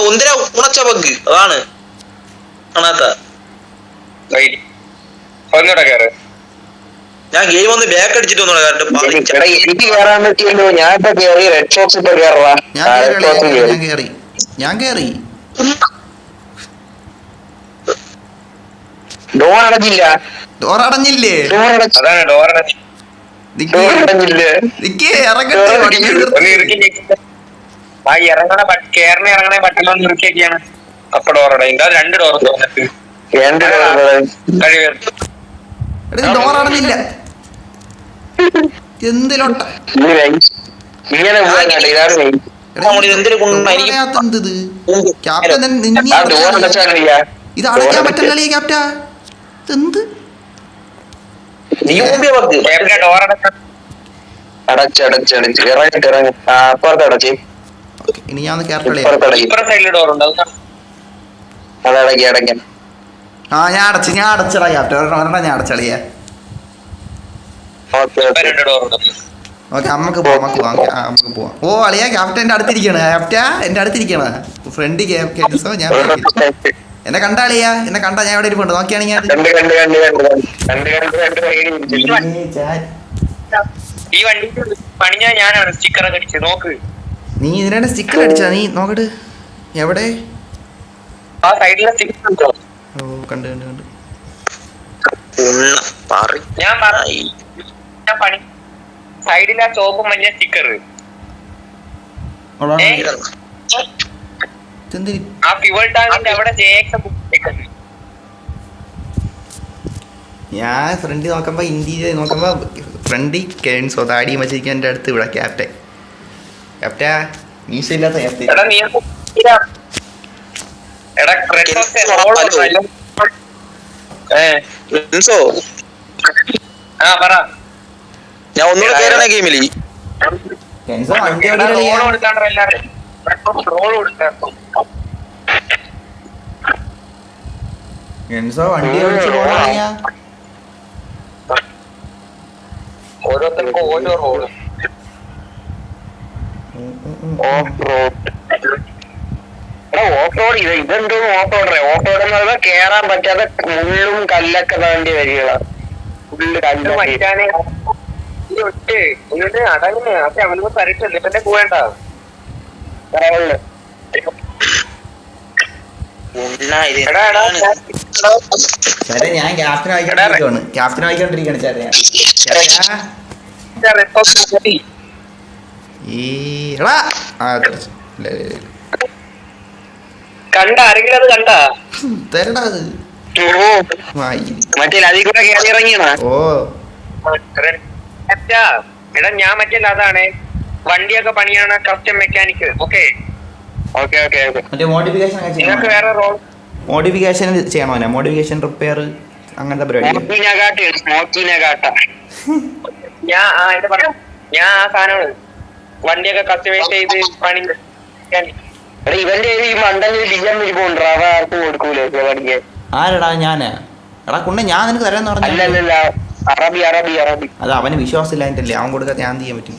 ഒന്നര ഉണച്ച ബഗ് അതാണ് കാണാത്ത. ഞാൻ ഗെയിം ഒന്ന് ബാക്ക് അടിച്ചിട്ട് എനിക്ക് കേറാൻ പറ്റിയല്ലോ. ഞാൻ ഇപ്പൊ കേറി റെഡ് ഫോക്സ് ഇപ്പൊ കേറാ. ഞാൻ കേറി ഡോർ അടഞ്ഞില്ല. ഡോർ അടഞ്ഞില്ലേ? അതാണ് ഡോർ അടഞ്ഞില്ലേ. ഇറങ്ങണ ബട്ടൺ നിർത്തിയൊക്കെയാണ്. അപ്പൊ ഡോർ അടയും. രണ്ട് ഡോർ ഡോർ അടഞ്ഞില്ല. എന്തിലോട്ട ഇങ്ങനെ ഇത് അടയ്ക്കാൻ പറ്റില്ല ക്യാപ്റ്റ. എന്ത് ഇനി ഞാൻ ഞാൻ അടച്ചടാ ക്യാപ്റ്റ. ഞാൻ അടച്ചളിയാ. ഓക്കെ നമുക്ക് പോവാം നമുക്ക് പോവാം. ഓ അളിയാ ക്യാപ്റ്റൻ എന്റെ അടുത്തിരിക്കണ. ക്യാപ്റ്റ എന്റെ അടുത്തിരിക്കണ ഫ്രണ്ട്. ഞാൻ എന്നെ കണ്ട അളിയാ. എന്നെ കണ്ട. ഞാൻ എവിടെ ഇരിപ്പുണ്ട് നോക്കിയാണെങ്കിൽ നീ ഇതിനെ സ്റ്റിക്കർ അടിച്ചാ. നീ നോക്കട്ട് എവിടെ. ഓ കണ്ട് കണ്ട് കണ്ട്. സൈഡിലാ ചോപ്പും മഞ്ഞ സ്റ്റിക്കർ. ഞാൻ ഫ്രണ്ട് നോക്കുമ്പോ ഇന്ത്യയിൽ നോക്കുമ്പോ ഫ്രണ്ട് കേൺസോ താടി മച്ചിരിക്കാൻ എൻ്റെ അടുത്ത് ഇവിടെ ക്യാപ്റ്റൻ. ക്യാപ്റ്റ മീശ ഇല്ലാത്ത ക്യാപ്റ്റൻ. ഞാൻ ഒന്നുകൂടെ കേറണ ഗെയിമില് വണ്ടി ഓരോരുത്തർക്കും ഓരോ റോഡ്. ഓഫ് റോഡ് ഇതെന്തോ ഓഫ് റോഡ്. ഓഫ് റോഡ് എന്ന് പറയുമ്പോ കേറാൻ പറ്റാതെ മുള്ളും കല്ലൊക്കെ വേണ്ടി വരികളാണ്. ഫുള്ള് കല്ല് പറ്റാനെ അടങ്ങ്. അപ്പൊ അവനൊന്നും തരട്ടില്ല. ഇപ്പൊ പോവേണ്ട. ഞാൻ ക്യാപ്റ്റൻ വായിക്കൊണ്ടിരിക്കുകയാണ് കണ്ട ആരെങ്കിലും അത് കണ്ട തരടാ അത്. മറ്റേ അതിൽ കൂടെ കയറി ഇറങ്ങിയതാ. എടാ ഞാൻ മറ്റേ അതാണ് വണ്ടിയൊക്കെ പണിയാണ് കസ്റ്റം മെക്കാനിക്ക്. ഓക്കെ നിങ്ങൾക്ക് വേറെ റോൾ മോഡിഫിക്കേഷൻ ചെയ്യണോ? മോഡിഫിക്കേഷൻ റിപ്പയർ അങ്ങനത്തെ പരിപാടി. ഞാൻ ആ സാധനമാണ് വണ്ടിയൊക്കെ കസ്റ്റമൈസ് ചെയ്ത് പണി. ഇവന്റെ ഈ മണ്ടന് ഡിജം പോണ്ടാ. അവ ആർക്കും കൊടുക്കൂലേ പഠിക്കാൻ. ആരടാ? ഞാനാ? എടാ കുണ്ണ ഞാൻ നിനക്ക് തരാന്ന് പറഞ്ഞു. അല്ലല്ല അറബി. അത് അവന് വിശ്വാസം ഇല്ലായിട്ടല്ലേ. അവൻ കൊടുക്കാത്ത ഞാൻ ചെയ്യാൻ പറ്റും.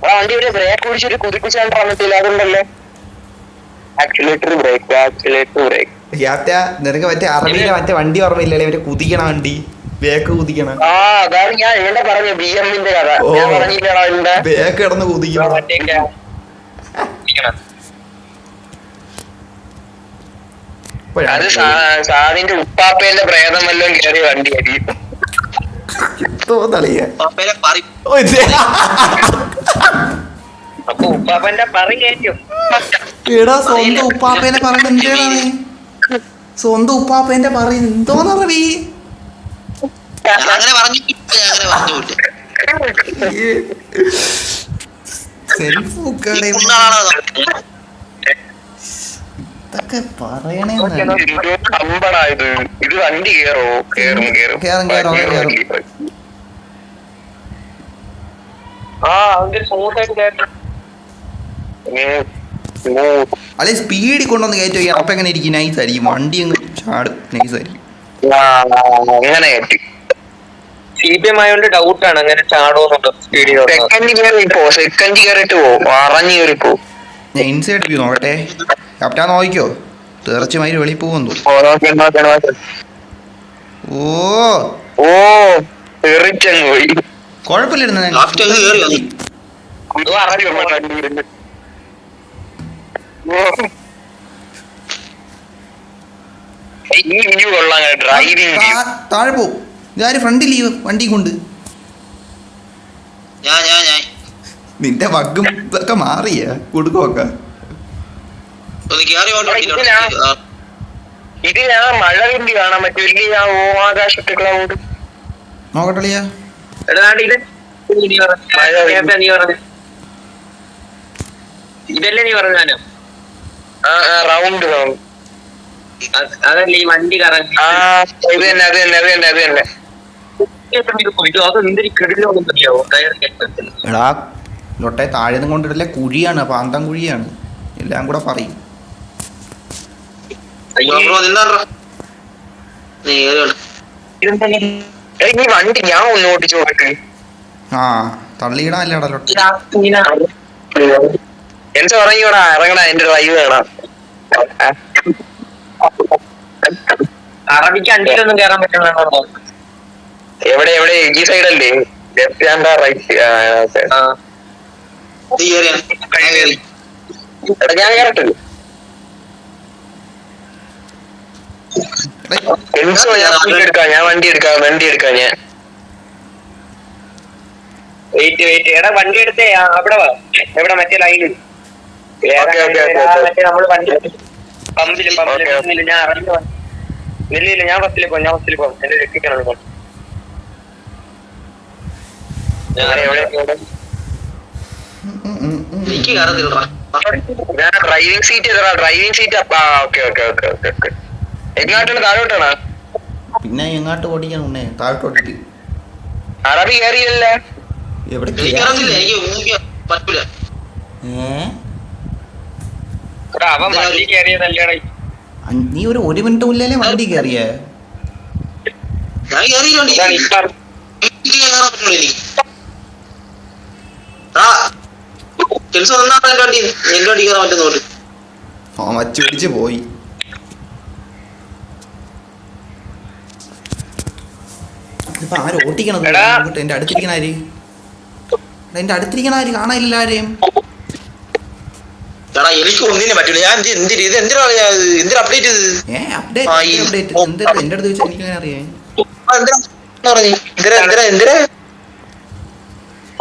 വണ്ടി ഒരു ബ്രേക്ക് പിടിച്ചൊരു കുതിപ്പിച്ചാണ്ട് വന്നിട്ടില്ല. അതുകൊണ്ടല്ലേ ആക്സിലേറ്റർ ബ്രേക്ക്. നിനക്ക് മറ്റേ അറബിയിലെ മറ്റേ വണ്ടി ഓർമ്മയില്ലേ? മറ്റേ കുതിക്കണ വണ്ടി ബേക്ക് കുതിക്കണം. അതാണ് ഞാൻ ഇവിടെ പറഞ്ഞു BM-ന്റെ കഥ. ബേക്ക് കിടന്ന് കുതിക്കണം. അത് സാദിന്റെ ഉപ്പാപ്പേന്റെ പ്രേതം വല്ലതും കയറിയ വണ്ടിയായിരിക്കും. അപ്പൊ ഉപ്പാപ്പന്റെ പറ കയറ്റും. എടാ സ്വന്തം ഉപ്പാപ്പേനെ പറയുന്നത് എന്താണ്? സ്വന്തം ഉപ്പാപ്പേന്റെ പറയുന്നത് എന്തോന്നറബി? ഇതൊക്കെ പറയണേ. ഇത് വണ്ടി കേറും. അല്ലെ സ്പീഡിൽ കൊണ്ടൊന്ന് കയറ്റി വയ്ക്കാൻ. അപ്പൊ എങ്ങനെ ഇരിക്കും? നൈസായിരിക്കും വണ്ടി അങ്ങ് ചാടും. നൈസായിരിക്കും. അങ്ങനെ കേട്ടി. CPM ആയതുകൊണ്ട് ഡൗട്ടാണ് അങ്ങനെ ചാടോന്നുണ്ടോ സ്പീഡിൽ. സെക്കൻഡ് കയറിട്ട് പോവും, അറിഞ്ഞു കയറി പോവും. ഞാൻ ഇൻസൈഡ് വ്യൂ നോക്കട്ടെ. ക്യാപ്റ്റാ നോക്കിക്കോ, തീർച്ചയായും വെളി പോകുന്നു. ഓ ഓ തെറിച്ചങ്ങ് പോയി. കുഴപ്പമില്ലായിരുന്നു. ലാസ്റ്റ് അങ്ങ് കേറി വന്നു. ഈ വ്യൂ കൊള്ളാം, ഡ്രൈവിംഗ് വ്യൂ. താഴെ പോവും. ഇതാര് ഫ്രണ്ടിൽ വണ്ടി കൊണ്ട്? ഞാൻ നിന്റെ വഗും ഇതൊക്കെ മാറിയ കൊടുക്കുമൊക്കെ. ഒന്ന് കേറി ഇത് ഞാൻ മഴ വിണ്ടി കാണാൻ പറ്റും. ഞാൻ ആകാശത്ത് ക്ലൗഡ് നോക്കട്ടെളിയാ. ഇതല്ലേ നീ പറഞ്ഞു? റൗണ്ട് അതല്ലേ ഈ വണ്ടി കറങ്ങി ഇത് തന്നെ അത് തന്നെ. എടാ ലൊട്ടെ താഴെ നിന്ന് കൊണ്ടിടല്ലേ, കുഴിയാണ്, പാന്തം കുഴിയാണ്, എല്ലാം കൂടെ പറയും. ഈ വണ്ടി ഞാൻ ഒന്ന് ഓടിച്ചു നോക്ക്. ആ തള്ളിയിടാല്ലേടാ ലൊട്ടെ. എന്താ പറഞ്ഞോടാ, ഇറങ്ങണ എന്റെ ഡ്രൈവ് കാണാം. അറബിക്ക് അണ്ടിയിലൊന്നും കയറാൻ പറ്റണോ? എവിടെ ഈ സൈഡല്ലേ? Left hand right? എടാ ഞാൻ കയറട്ടില്ല. ഞാൻ വണ്ടി എടുക്കാം ഞാൻ. വെയിറ്റ് എടാ വണ്ടി എടുത്തേ അവിടെ വാ. എവിടെ മറ്റേ ലൈനിൽ മറ്റേ നമ്മള് വണ്ടി പമ്പില് ഞാൻ ഇറങ്ങി ഇല്ല ഞാൻ ബസ്സിൽ പോകാം എന്റെ രക്ഷിക്കണം. ഞാൻ ഡ്രൈവിംഗ് സീറ്റ് ഓക്കെ എങ്ങോട്ടാണ്? താഴോട്ടാണ്. പിന്നെ എങ്ങോട്ട് ഓടിക്കാൻ ഉണ്ണേ? താഴോട്ട്. അറബി കയറിയല്ല. എവിടെ അവൻ വണ്ടി കയറിയതല്ലേടാ. നീ ഒരു മിനിറ്റ് മുല്ലേ വണ്ടി കയറിയേ? മച്ചു പിടിച്ച് പോയി. ഇപ്പൊ ആര് ഓട്ടിക്കണത്? എന്റെ അടുത്തിരിക്കണ ആര് കാണാനില്ല ആരെയും. എനിക്ക് ഒന്നിനെ പറ്റൂല. ഞാൻ എന്തിനാ അപ്ഡേറ്റ് ചെയ്തത്? എന്റെ അടുത്ത് ചോദിച്ചാൽ എനിക്കങ്ങനെ അറിയാം.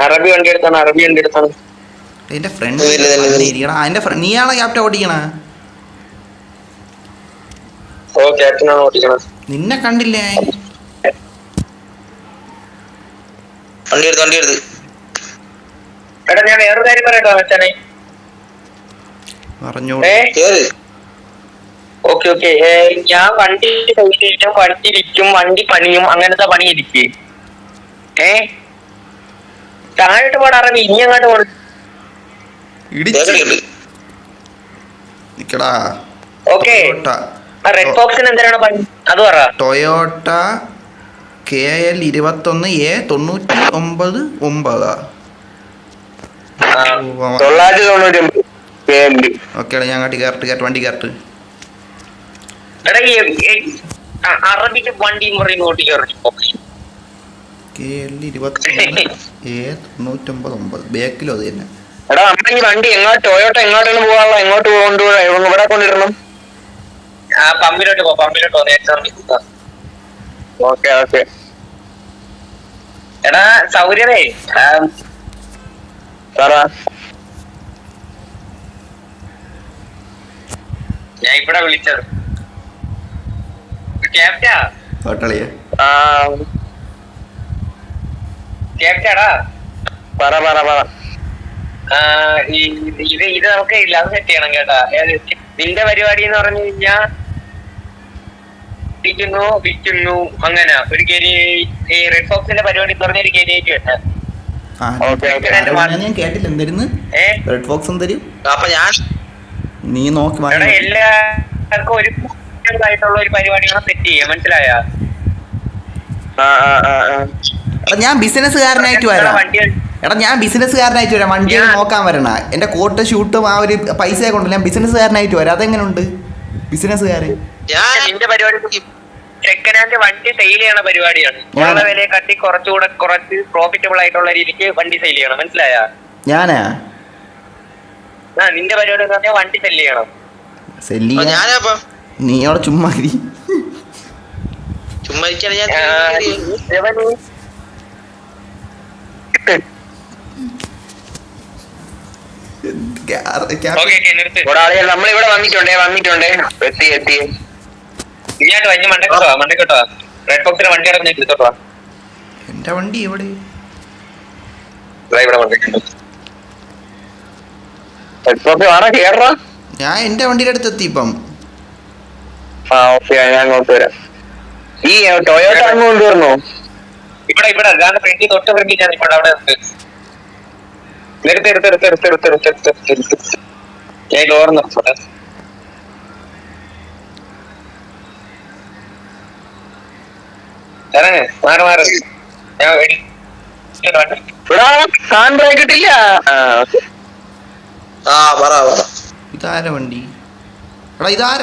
അറബി വണ്ടി എടുത്താണ്. എന്റെ ഫ്രണ്ട് നീയാണോ ക്യാപ്റ്റൻ ഓടിക്കണ? നിന്നെ കണ്ടില്ലേ? വണ്ടി എടുത്ത് എടാ ഞാൻ വേറൊരു കാര്യം പറയട്ടോ മച്ചാനെ. പറഞ്ഞോളൂ. ഓക്കെ ഞാൻ വണ്ടി സൈഡിലും വണ്ടി ഇരിക്കും, വണ്ടി പണിയും, അങ്ങനത്തെ പണി ഇരിക്കേ. താഴോട്ട് പാടാറബി ഇനി അങ്ങോട്ട് പോണ. ഓക്കെ റെഡ് ബോക്സിന് എന്തിനാണ് പണി അത് പറ. Toyota KL 21A 999. ഓക്കെ ഞാൻ കയറട്ട് വണ്ടി കയറട്ട്. അറബിക്ക് വണ്ടി KL 21A 999 ബാക്കിലും അത് തന്നെ. എടാ അമ്മ ഈ വണ്ടി ടൊയോട്ട എങ്ങോട്ടാണ് പോകാനുള്ള? എങ്ങോട്ട് കൊണ്ടുപോകാം? ഇവിടെ കൊണ്ടിടണം. പമ്പിലോട്ട് പോ നേരത്തെ. ഓക്കെ എടാ സൗകര്യമേ ഞാൻ ഇവിടെ വിളിച്ചത് ക്യാപ്റ്റാടാ. പറ ഇത് നമുക്ക് ഇല്ല, അത് സെറ്റ് ചെയ്യണം കേട്ടാ. നിന്റെ പരിപാടി എന്ന് പറഞ്ഞു കഴിഞ്ഞാ വിൽക്കുന്നു അങ്ങനെ ഒരു റെഡ് ഫോക്സിന്റെ പരിപാടി എന്ന് പറഞ്ഞ ഒരു കേരിയായിട്ട് കേട്ടാ. ഞാൻ കേട്ടില്ല എന്തായിരുന്നു റെഡ് ഫോക്സ് തരും. അപ്പൊ ഞാൻ നീ നോക്കി എല്ലാവർക്കും ഒരു പ്രോഫിറ്റബിൾ ആയിട്ടുള്ള ഒരു പരിപാടിയാണ് സെറ്റ് ചെയ്യുക, മനസ്സിലായ? എടാ ഞാൻ ബിസിനസ്സുകാരനായിട്ട് വരാം. എടാ ഞാൻ ബിസിനസ്സുകാരനായിട്ട് വരാം, വണ്ടി നോക്കാൻ വരണ. എന്റെ കോട്ട് ഷൂട്ടും ആ ഒരു പൈസ കൊണ്ട് ഞാൻ ബിസിനസ്സുകാരനായിട്ട് വരാം. അതെങ്ങനെയുണ്ട് ബിസിനസ്സുകാരൻ? നിന്റെ പരിപാടി സെക്കൻഡ് ഹാൻഡ് വണ്ടി സെയിൽ ചെയ്യണ പരിപാടിയാണ്. ഉള്ള വിലയെ കട്ടി കുറച്ച് പ്രോഫിറ്റബിൾ ആയിട്ടുള്ള രീതിക്ക് വണ്ടി സെയിൽ ചെയ്യണം, മനസ്സിലായ? ഞാനാ നിന്റെ പരിപാടി എന്ന് പറഞ്ഞാൽ വണ്ടി സെല് ചെയ്യണം. ഞാനപ്പ നീ അവിടെ ചുമ്മാ ചുമ്മാ ഇരിക്കാണ് ഞാൻ. നമ്മളിവിടെ വന്നിട്ടുണ്ടേ എത്തി ഇങ്ങോട്ട് വഞ്ഞ് മണ്ടക്കോട്ടോ റെഡ് ബോക്സിന്റെ വണ്ടി ഇറങ്ങി എടുത്തോട്ടോ. എന്റെ വണ്ടി എവിടെ? ഇവിടെ വന്നിട്ടുണ്ട്. ഞാൻ എന്റെ വണ്ടിയുടെ അടുത്ത് എത്തി ഇപ്പം. ഞാൻ അങ്ങോട്ട് വരാം. ഈ ടൊയോട്ട അങ്ങ് കൊണ്ടുവരണോ? ഇവിടെ ഫ്രണ്ടിൽ തൊട്ട് ഫ്രണ്ടിൽ ഞാൻ ഇപ്പോൾ അവിടെ നിർത്ത്. ഞാൻ ഡോർ നിർത്തോട്ടെ. മാറി ഞാൻ ബ്രേക്ക് ഇട്ടില്ല. പറ ഇതാര വണ്ടി? എടാ ഇതാര?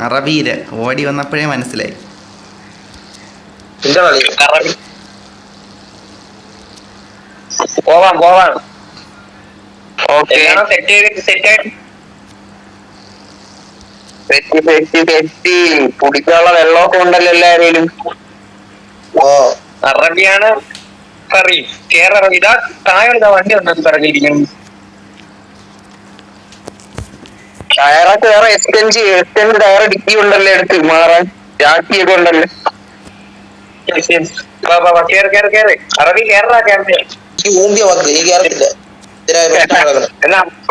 അറബീര ഓടി വന്നപ്പോഴേ മനസ്സിലായി. പോവാം സെറ്റ് കുടിക്കാനുള്ള വെള്ളമൊക്കെ ഉണ്ടല്ലോ എല്ലാവരും. അറബിയാണ് ഇതാ താഴെ വണ്ടി ഉണ്ടെന്ന് പറഞ്ഞിരിക്കുന്നു. ടയറൊക്കെ വേറെ എക്സ്റ്റെൻഡ് ടയർ ഡിക്കി ഉണ്ടല്ലോ എടുത്ത് മാറാൻ. ജാക്കിയൊക്കെ ഉണ്ടല്ലോ. അറബി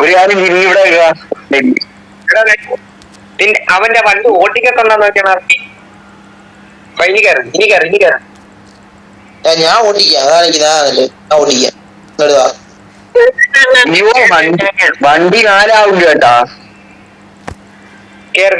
ഒരു കാര്യം ഇവിടെ പിന്നെ അവന്റെ വണ്ടി ഓട്ടിക്കൊക്കെ ഉണ്ടെന്ന് വെച്ചാൽ ഇനി കയറി ഞാൻ ഓടിക്കാം. വണ്ടി 4 ആവും കേട്ടാ. കേറ്